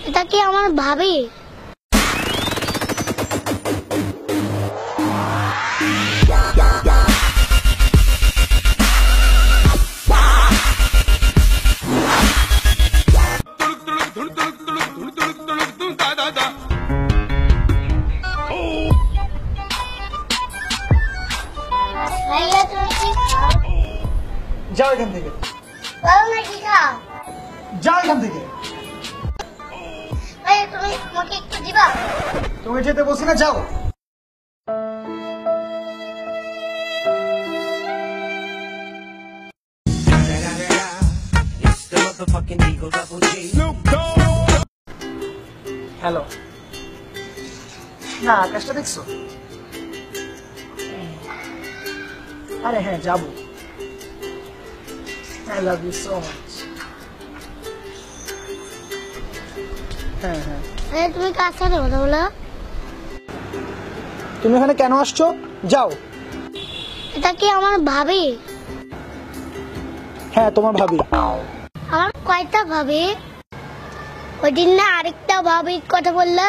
এটা কি আমার ভাবি? ভাইয়া তুমি কি খাও? যাও এখান থেকে, বলো না কি খাও? যাও এখান থেকে। ভাইয়া তুমি আমাকে একটু দিবা? তুমি যেতে বলছি না, যাও। হ্যালো, না আকাশটা দেখছো? আরে হ্যাঁ যাবো। I love you so much. হ্যাঁ হ্যাঁ, ভাইয়া তুমি কার সাথে কথা বলো? তুমি এখানে কেন আসছো? যাও। এটা কি আমার ভাবি? হ্যাঁ তোমার ভাবি। আমার কয়টা ভাবি? ওই দিন না আরেকটা ভাবির কথা বললে?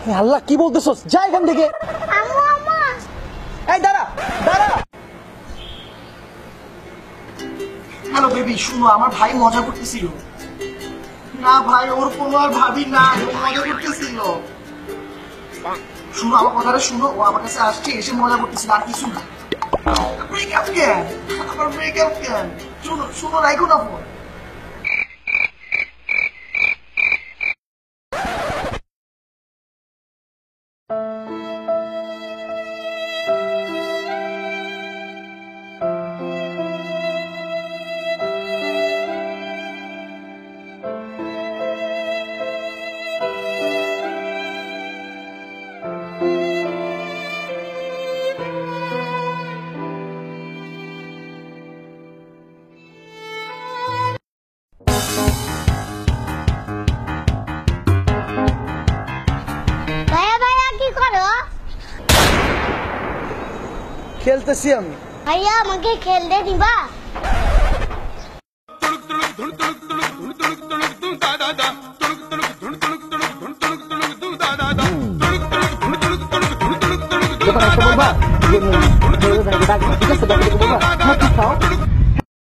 হে আল্লাহ, কি বলতেছস? যা এখান থেকে। আম্মু আম্মু এই দাঁড়া দাঁড়া। হ্যালো বেবি, শুনো, আমার ভাই মজা করতেছিল। না ভাই, ওর কোনো আর ভাবি না, ও মজা করতেছিল। শুনো আমার কথাটা শুনো, ও আমার কাছে আসছে, এসে মজা করতেছিল, আর কিছু না। ব্রেকআপ কেন? আমার ব্রেকআপ কেন? শুনো শুনো, রাখো না ফোন। ভাইয়া ভাইয়া কি করো? খেলতেছি আমি। ভাইয়া আমাকে খেলতে দিবা? যখন একটা বলবা, ঠিক আছে,